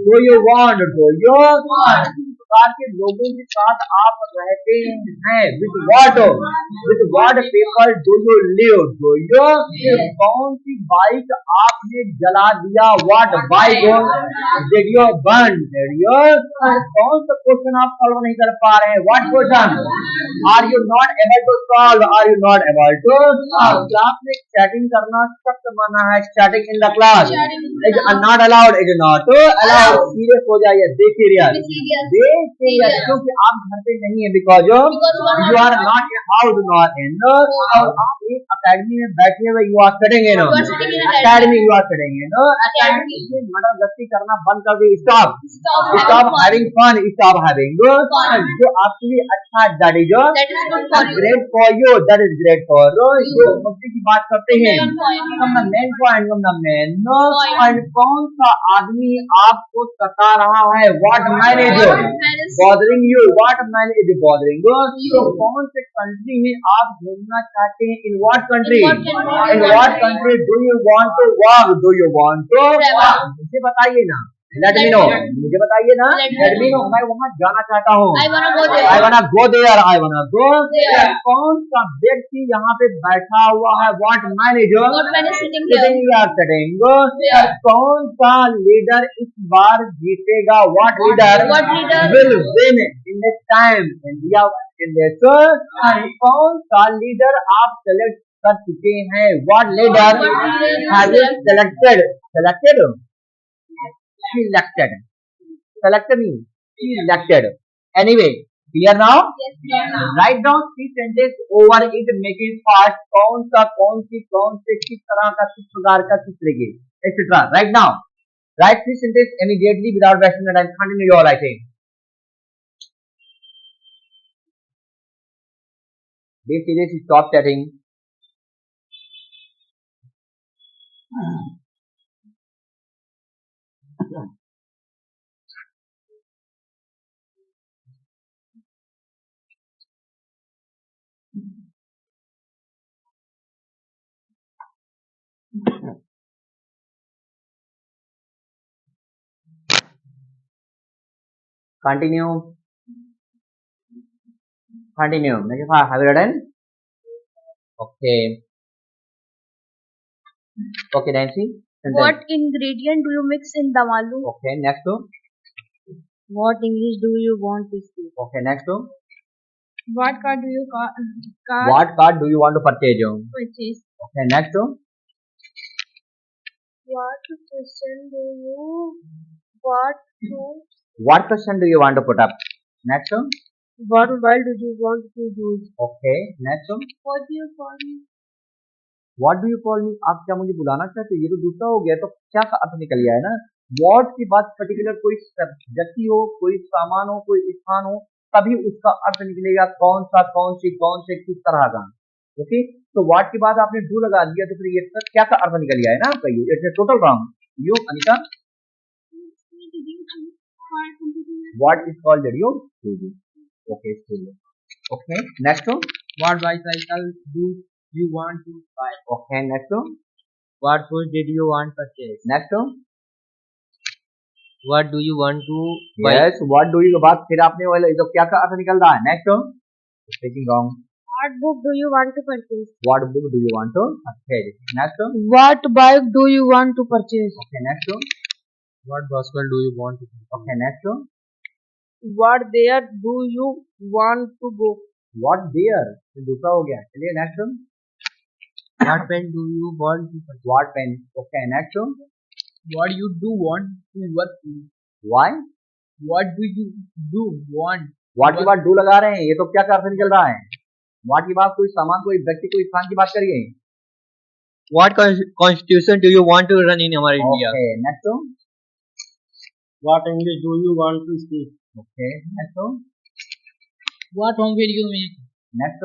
do you want? Do you want? प्रकार के लोगों के साथ आप रहते हैं। with what people do you live? Do you? कौन सी बाइक आपने जला दिया? What bike did you burn? Did you? कौन सा क्वेश्चन आप सॉल्व नहीं कर पा रहे हैं? What question are you not able to solve? Are you not able to solve? Class में चैटिंग करना सख्त मना है। Chatting in the class is not allowed, is not allowed. Serious हो जाइए, बी सीरियस। क्योंकि आप घर पे नहीं है, because you are not in house, not in और आप एक अकेडमी में बैठे हुए, you are studying in academy, you are studying in academy में मर्डर गस्ती करना बंद कर दी। Stop having fun, stop having जो आपके लिए अच्छा, that is great for you, that is great for you. मस्ती की बात करते हैं। मेन पॉइंट, कौन सा आदमी आपको सता रहा है? What manager bothering you? What man is bothering you? तो कौन से कंट्री में आप घूमना चाहते हैं? In what country? In what country do you want to walk? Do you want to? मुझे बताइए ना, let me know, मुझे बताइए ना, let me know, मैं वहाँ जाना चाहता हूँ। I wanna go there, I wanna go there। कौन सा व्यक्ति यहाँ पे बैठा हुआ है? What man is sitting here? कौन सा लीडर इस बार जीतेगा? What leader will win in this time? India in this। कौन सा लीडर आप सेलेक्ट कर चुके हैं? What leader have you selected? Selected means selected। Anyway, clear now? Write down 3 sentences over it, make it fast। कौन से किस तरह का, किस प्रकार का, किस तरीके, etc. Right now, write 3 sentences immediately without wasting the time। Continue your writing। Be serious, stop chatting। Continue। Make it fast। Have you written? Okay, Nancy। What ingredient do you mix in dum aloo? Okay, next to। What English do you want to speak? Okay, next to। What car do you What car do you want to purchase? purchase? Okay, next to। What question do you want to? What question do you want to put up? Next to। What mobile do you want to use? Okay, next to। What do you call me? What do you call me? आप क्या मुझे बुलाना चाहते हो? ये तो दूसरा हो गया, तो क्या का अर्थ निकल गया है ना। What की बात पर्टिकुलर कोई व्यक्ति हो, कोई सामान हो, कोई स्थान हो, तभी उसका अर्थ निकलेगा कौन सा, कौन सी, कौन से, किस तरह का। ओके, तो व्हाट के बाद आपने डू लगा दिया, तो फिर ये क्या का अर्थ निकल गया है ना आपका। ये it's total wrong. You Anika, what is called did you? Okay, okay, next one। What bicycle do you want to buy? Okay, next one। What food did you want to purchase? Next one। What do you want to buy? Yes, what do you के बाद फिर आपने वो तो क्या का अर्थ निकल रहा है? Next, taking wrong. What book do you want to purchase? What book do you want to purchase? Next, What bike do you want to purchase? Okay next, What basket do you want to buy? Okay next, What there do you want to go? What there, दूसरा हो गया। चलिए next, What pen do you want to purchase? What pen, okay next, What you do want to work in? Why, What do you do want? What के बाद do लगा रहे हैं, ये तो क्या का अर्थ निकल रहा है? व्हाट के बाद कोई सामान, कोई व्यक्ति, कोई स्थान की बात करिए। What constitution do you want to run in our India? Okay next, What English do you want to speak? Okay next, What home will you make? Next,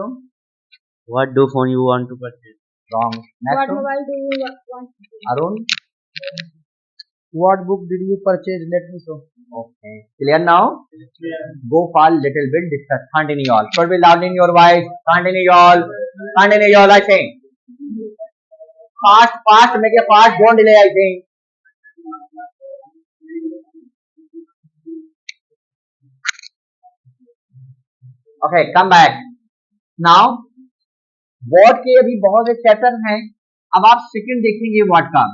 What do phone you want to purchase? Wrong. What next, mobile do you want to get? Arun, What book did you purchase? Let me show. okay, clear now? Go for little bit discuss. Continue all. Should be loud in your voice. Continue all. Continue all. I say. Fast, fast. Make it fast. Don't delay. I say. Okay, come back. Now, word के अभी बहुत से chapter हैं. अब आप second देखेंगे word का.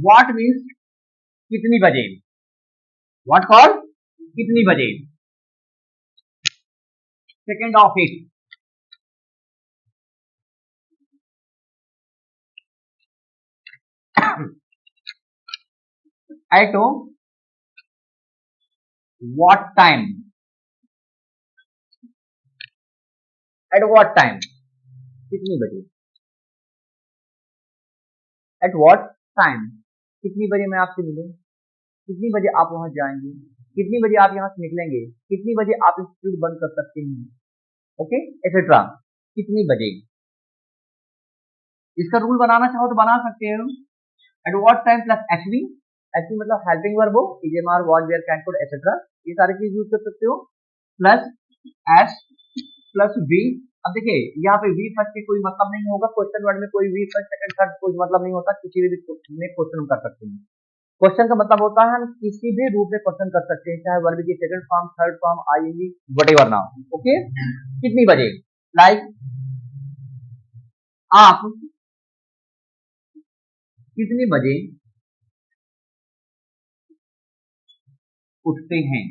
What means कितनी बजे? What for? कितनी बजे? Second of it. At what time? At what time? कितनी बजे? At what time? कितनी बजे मैं आपसे मिलूं? कितनी बजे आप वहां जाएंगे? कितनी बजे आप यहाँ से निकलेंगे? कितनी बजे आप स्कूल बंद कर सकते हैं? Okay etcetera. कितनी बजे? इसका रूल बनाना चाहो तो बना सकते हो। At what time plus HV, HV मतलब हेल्पिंग वर्ब हो, EMR, what, where, can, could etcetera, ये सारी चीज यूज कर सकते हो। Plus S plus V. अब देखिए यहाँ पे वी फर्स्ट के कोई मतलब नहीं होगा, क्वेश्चन वर्ड में कोई वी फर्स्ट सेकंड थर्ड कोई मतलब नहीं होता, किसी भी में क्वेश्चन हम कर सकते हैं। क्वेश्चन का मतलब होता है हम किसी भी रूप में क्वेश्चन कर सकते हैं, चाहे वर्ब की second form, third form, ING, whatever now. Okay, कितनी बजे? लाइक आप कितने बजे उठते हैं?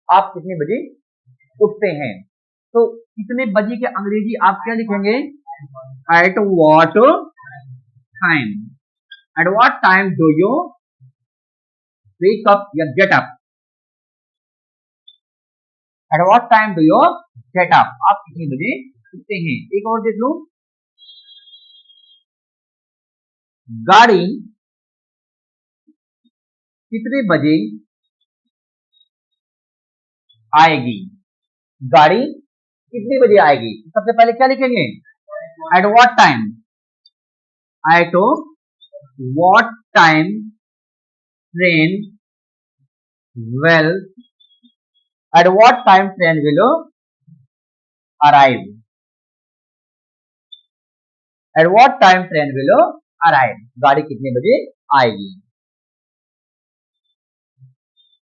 आप कितने बजे उठते हैं? तो कितने बजे के अंग्रेजी आप क्या लिखेंगे? At what time. At what time do you wake up या get up? At what time do you get up? आप कितने बजे उठते हैं? एक और देख लो, गाड़ी कितने बजे आएगी? गाड़ी कितने बजे आएगी? सबसे पहले क्या लिखेंगे? At what time. At what time train will, eight what time train will arrive. Eight what time train will arrive. गाड़ी कितने बजे आएगी?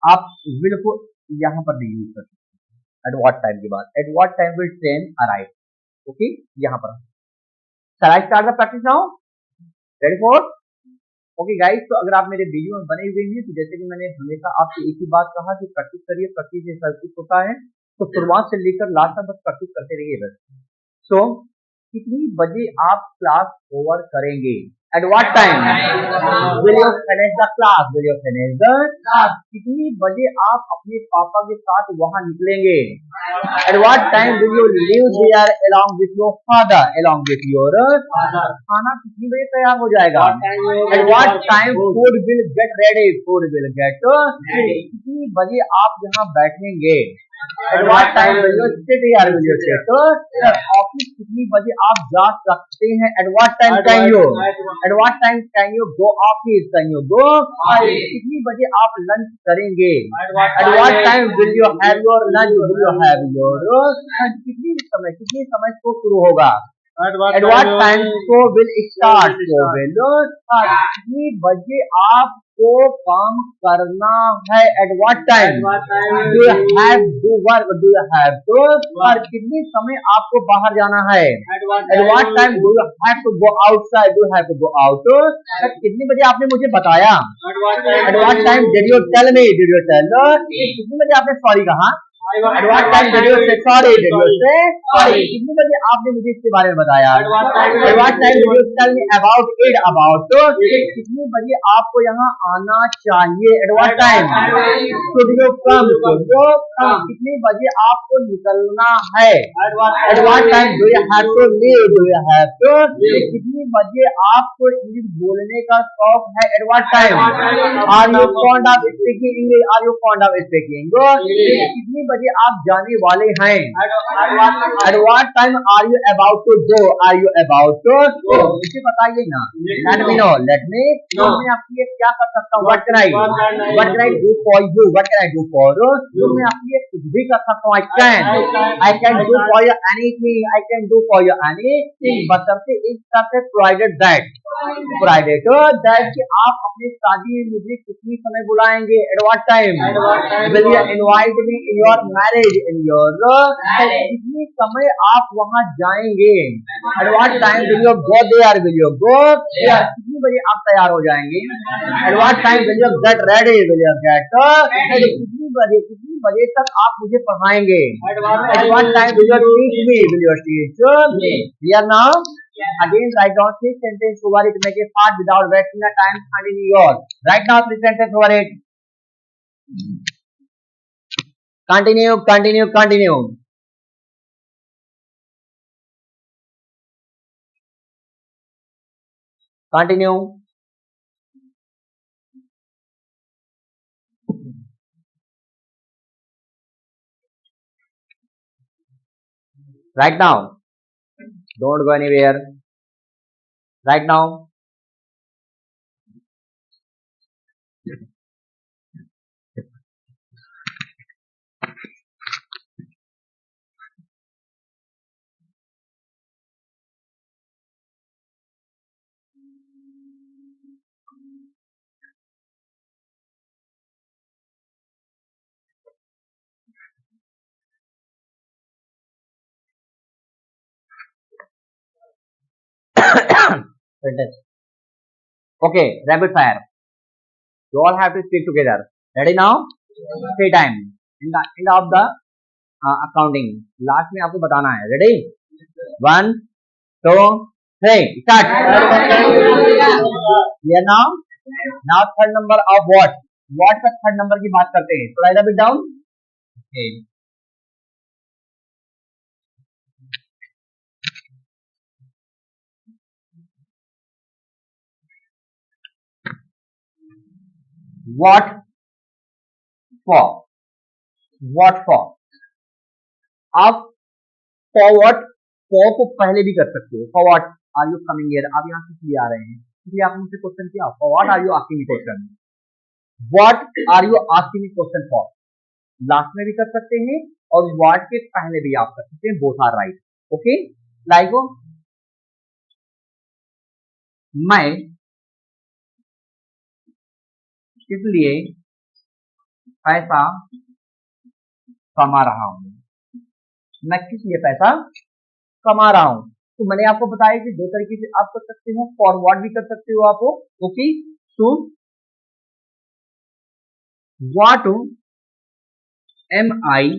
आप विल को यहां पर भी यूज कर सकते हैं एट व्हाट टाइम के बाद। At what time will train arrive. Okay, यहां पर shall I start the practice now? Ready for? Okay guys, तो अगर आप मेरे वीडियो में बने हुए हैं तो जैसे कि मैंने हमेशा आपसे एक ही बात कहा कि प्रैक्टिस करिए, प्रैक्टिस से सब कुछ होता है। तो शुरुआत से लेकर लास्ट तक बस प्रैक्टिस करते रहिए बस। सो कितनी बजे आप क्लास ओवर करेंगे? At what time will you finish the class? Will you finish the class? कितनी बजे आप अपने पापा के साथ वहां निकलेंगे? At what time will you leave there along with your father? Along with your father. खाना कितनी बजे तैयार हो जाएगा? At what time food will get ready? Food will get ready. कितनी बजे आप यहाँ बैठेंगे? At what time will you sit here? Will you sit? Office कितनी बजे आप जा सकते हैं? At what time can you? Eight what time can you go office? Can you go? कितनी बजे आप लंच करेंगे? At what time will you have your lunch? Will you have your? कितने समय को शुरू होगा? एट व्हाट टाइम को विल स्टार्ट? को विल स्टार्ट। कितनी बजे आप आपको काम करना है at what time, do you have to work, do you have to, और कितने समय आपको बाहर जाना है, at what time do you have to go outside, do have to go out, कितने बजे आपने मुझे बताया, at what time did you tell me, did you tell, कितने बजे आपने सॉरी कहा, at what time did you say sorry, did you say sorry, कितने बजे आपने मुझे इसके बारे में बताया, at what time did you tell me about it, about, तो कितने बजे आपको यहाँ आना चाहिए, at what time should you come, कितने बजे आपको निकलना है, at what time do you have to leave, do you have to, कितने बजे आपको इंग्लिश बोलने का शौक है, at what time are you fond of speaking English, are you fond of speaking, कितने बजे आप जाने वाले हैं, at what time are you about to go, are you about to, इसे बताइए ना, let me know, let me know, मैं आपके लिए क्या कर सकता हूँ, what can I do for you, what can I do for you, मैं आपके लिए कुछ भी कर सकता हूँ, I can do for you anything, I can do for you anything, बशर्ते एक साथ प्रोवाइडेड दैट कि आप अपनी शादी में मुझे कितनी समय बुलाएंगे, at what time will you invite me in your marriage, in your, कितनी समय आप वहां जाएंगे, at what time will you go there, will you go there, कितनी बजे आप तैयार हो जाएंगे, at what time will you get ready, will you get ready, कितनी बजे तक आप मुझे पढ़ाएंगे, at what time will you teach me, will you teach me, here now again write down 3 sentences over it, make it part without wasting the time finding yours, right now 3 sentences over it, continue, continue, continue, continue, right now, don't go anywhere, right now, sentence, okay, rapid fire, you all have to speak together, ready now, 3 time, in the end of the accounting, last में आपको बताना है, ready, 1 2 3 start, here now third number of what का third number की बात करते हैं, so write it down, okay, what for, आप forward for को पहले भी कर सकते हो, for what are you coming here, आप यहाँ किस लिए आ रहे हैं, इसलिए आपने मुझसे क्वेश्चन किया, for what are you asking me question, what are you asking me question for, last में भी कर सकते हैं और what के पहले भी आप कर सकते हैं, both are right, okay, like मैं इसलिए पैसा कमा रहा हूं, मैं किस लिए पैसा कमा रहा हूं, तो मैंने आपको बताया कि 2 तरीके से आप कर सकते हो, फॉरवर्ड भी कर सकते हो आप, okay, so what am I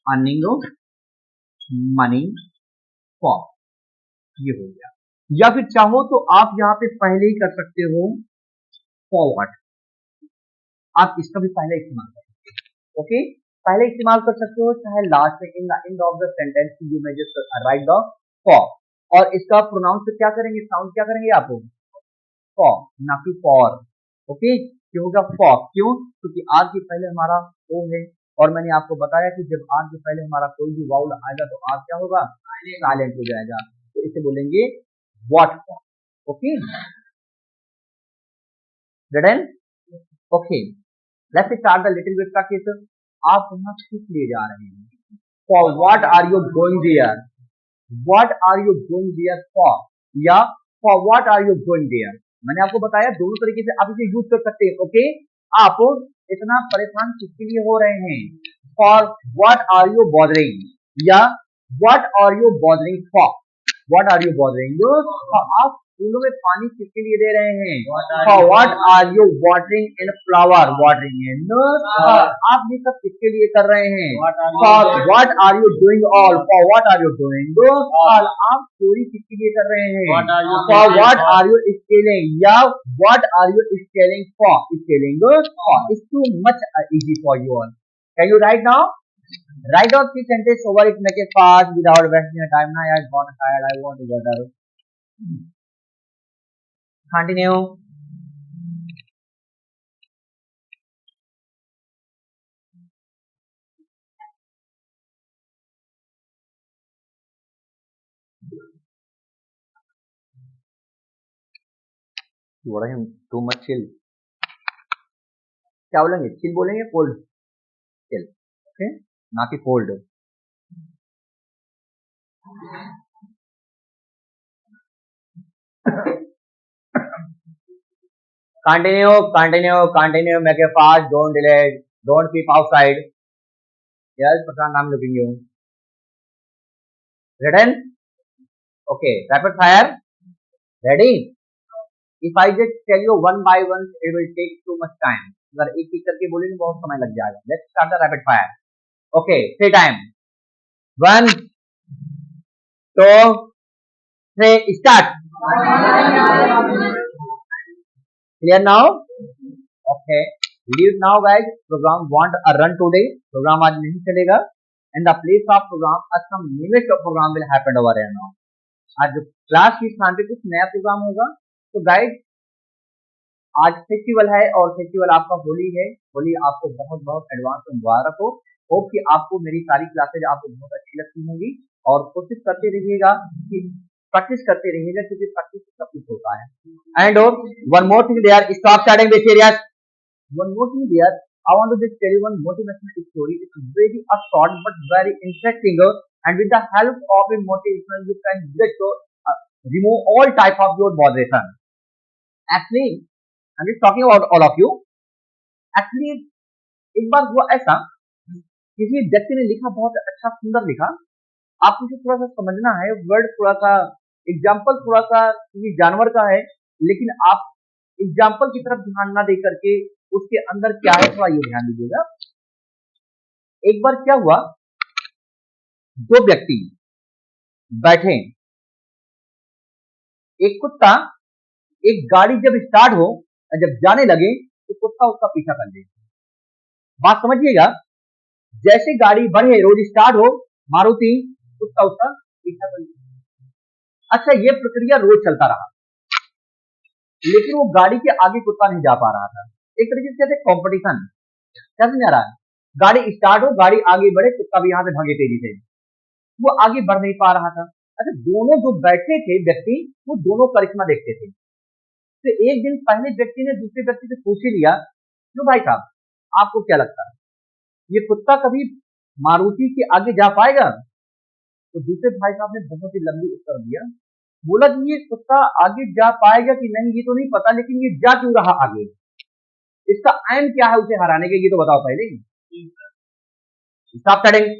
earning money for, ये हो गया, या फिर चाहो तो आप यहाँ पे पहले ही कर सकते हो फॉरवर्ड, आप इसका भी पहले इस्तेमाल कर सकते हो, ओके, पहले इस्तेमाल कर सकते हो, चाहे लास्ट में in the end of the sentence you may just right the for, और इसका प्रोनाउंस क्या करेंगे, साउंड क्या करेंगे आप, फॉर ना कि फॉर, ओके, क्यों होगा फॉर, क्यों, क्योंकि आर के पहले हमारा ओ है, और मैंने आपको बताया कि जब आर के पहले हमारा कोई भी वाउल आएगा तो आर क्या होगा, साइलेंट हो जाएगा, तो इसे बोलेंगे what for, okay, red, okay, let's start the little bit practice, आप यहाँ किस लिए जा रहे हैं, for what are you going there, what are you going there for, या for what are you going there, मैंने आपको बताया दोनों तरीके से आप इसे यूज कर सकते हैं। ओके, आप इतना परेशान किसके लिए हो रहे हैं? For what are you bothering या what are you bothering for, what are you bothering. आप फूलों में पानी किसके लिए दे रहे हैं? For what are you watering in flower, watering in. आप ये सब किसके लिए कर रहे हैं? For what are you doing all, for what are you doing all. आप चोरी किसके लिए कर रहे हैं? For what are you stealing या what are you stealing for, stealing for. It's too much easy for you all. Can you right now? Write down 3 sentences over it, make it fast without wasting your time. Now I got tired, I want to go there. Continue. What are you too much chill? क्या बोलेंगे? Chill बोलेंगे, cold? Chill, okay, ना कि cold. Continue, continue, continue. Make it fast. Don't delay. Don't keep outside. Yes, Prashant, I'm looking you. Written? Okay. Rapid fire. Ready? If I just tell you one by one, it will take too much time. अगर एक एक करके बोलेंगे बहुत समय लग जाएगा। Let's start the rapid fire. Okay. Say time. 1, 2, 3. Start. Clear now? Okay. Leave now, guys. Program want a run today. Program आज नहीं चलेगा. In the place of program, some limit of program will happen over here now. आज class के स्थान पे कुछ नया programme होगा। तो गाइड, आज फेस्टिवल है और फेस्टिवल आपका होली है। होली आपको बहुत बहुत एडवांस में मुबारक हो। होप कि आपको मेरी सारी क्लासेज आपको बहुत अच्छी लगती होंगी और कोशिश करते रहिएगा कि प्रैक्टिस करते रहिएगा, क्योंकि प्रैक्टिस सब कुछ होता है। And one more thing there, stop starting this area. One more thing there, I want to just tell you one motivational story. It's very a short but very interesting, and with the help of a motivation, you can get to remove all type of your botheration. Actually, I'm just talking about all of you. Actually, एक बार हुआ ऐसा, किसी व्यक्ति ने लिखा, बहुत अच्छा सुंदर लिखा। आपको इसे थोड़ा सा समझना है, वर्ड थोड़ा सा, एग्जाम्पल थोड़ा सा किसी जानवर का है, लेकिन आप एग्जाम्पल की तरफ ध्यान ना दे करके उसके अंदर क्या है थोड़ा ये ध्यान दीजिएगा। एक बार क्या हुआ, दो व्यक्ति बैठे, एक कुत्ता, एक गाड़ी जब स्टार्ट हो, जब जाने लगे तो कुत्ता उसका पीछा कर ले। बात समझिएगा, जैसे गाड़ी बढ़े, रोड स्टार्ट हो, मारुति, कुत्ता उसका पीछा कर ले। अच्छा, ये प्रक्रिया रोज चलता रहा, लेकिन वो गाड़ी के आगे कुत्ता नहीं जा पा रहा था। एक तरीके से कहते कॉम्पिटिशन, क्या समझ आ रहा है? गाड़ी स्टार्ट हो, गाड़ी आगे बढ़े, कुत्ता भी यहाँ से भागे तेजी से, वो आगे बढ़ नहीं पा रहा था। अच्छा, दोनों जो बैठे थे व्यक्ति, वो दोनों करिश्मा देखते थे। तो एक दिन पहले व्यक्ति ने दूसरे व्यक्ति से पूछ ही लिया, लो भाई साहब, आपको क्या लगता है ये कुत्ता कभी मारुति के आगे जा पाएगा? तो दूसरे भाई साहब ने बहुत ही लंबी उत्तर दिया, बोला कि ये कुत्ता आगे जा पाएगा कि नहीं ये तो नहीं पता, लेकिन ये जा क्यों रहा आगे, इसका एम क्या है उसे हराने के, ये तो बताओ पहले। स्टॉप करेंगे।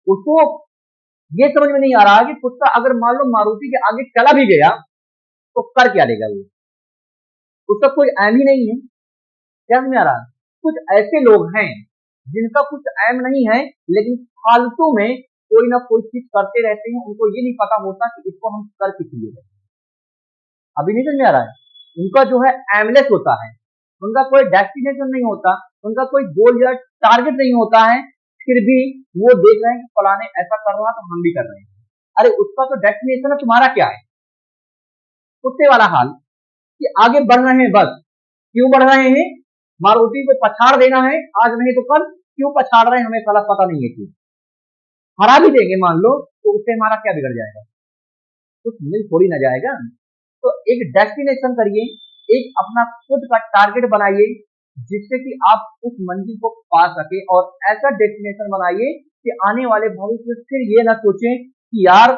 उसको ये समझ में नहीं आ रहा कि कुत्ता अगर मान लो मारुति के आगे चला भी गया तो कर क्या लेगा वो, उसका कोई एम ही नहीं है। क्या समझ आ रहा? कुछ ऐसे लोग हैं जिनका कुछ एम नहीं है, लेकिन फालतू में कोई ना कोई चीज करते रहते हैं, उनको ये नहीं पता होता कि इसको हम कर किस लिए रहे। अभी नहीं समझ आ रहा है? उनका जो है एमलेस होता है, उनका कोई डेस्टिनेशन नहीं होता, उनका कोई गोल या टारगेट नहीं होता है, फिर भी वो देख रहे हैं कि फलाने ऐसा कर रहा तो हम भी कर रहे हैं। अरे उसका तो डेस्टिनेशन है, तुम्हारा क्या है? कुत्ते वाला हाल कि आगे बढ़ रहे हैं, बस क्यों बढ़ रहे हैं? मारुति को पछाड़ देना है, आज नहीं तो कल। क्यों पछाड़ रहे हैं हमें साला पता नहीं है क्यों। हरा भी देंगे मान लो तो उससे हमारा क्या बिगड़ जाएगा? कुछ मिल थोड़ी ना जाएगा। तो एक डेस्टिनेशन करिए, एक अपना खुद का टारगेट बनाइए जिससे कि आप उस मंजिल को पा सके, और ऐसा डेस्टिनेशन बनाइए कि आने वाले भविष्य में फिर ये ना सोचें कि यार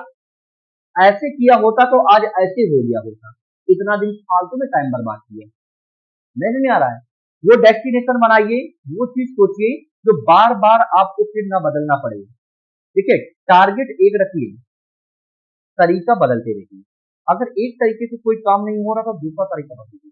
ऐसे किया होता तो आज ऐसे हो गया होता। इतना दिन फालतू में टाइम बर्बाद किया, नहीं आ रहा है। वो डेस्टिनेशन बनाइए, वो चीज सोचिए जो बार बार आपको फिर ना बदलना पड़े। ठीक है, टारगेट एक रखिए, तरीका बदलते रहिए। अगर एक तरीके से कोई काम नहीं हो रहा तो दूसरा तरीका बदलिए,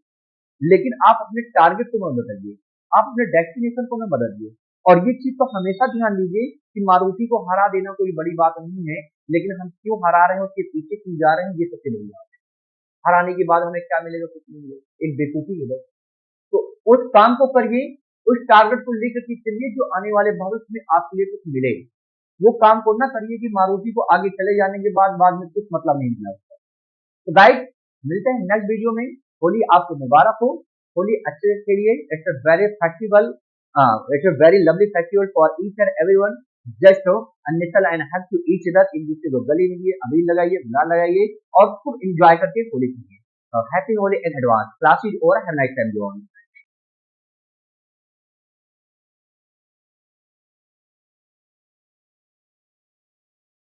लेकिन आप अपने टारगेट को मत बदलिए, आप अपने डेस्टिनेशन को मत बदलिए। और ये चीज तो हमेशा ध्यान दीजिए कि मारुति को हरा देना कोई बड़ी बात नहीं है, लेकिन हम क्यों हरा रहे हैं, उसके पीछे क्यों जा रहे हैं, ये सबसे बड़ी बात है। हराने के बाद हमें क्या मिलेगा, कुछ नहीं मिलेगा, एक बेवकूफी है बस। तो उस काम को करिए, उस टारगेट को लेकर के चलिए जो आने वाले भविष्य में आपके लिए कुछ मिले। वो काम को ना करिए कि मारुति को आगे चले जाने के बाद में कुछ मतलब नहीं मिला। तो गाइस, मिलते हैं नेक्स्ट वीडियो में। होली आपको मुबारक हो, होली अच्छे के लिए। It's a very festival, it's a very lovely festival for each and everyone. Just unusual and help to each other, एक दूसरे को गले मिलिए, अबीर लगाइए, गुलाल लगाइए और खूब एंजॉय करके होली कीजिए। Happy Holi in advance. Class is over, have nice time.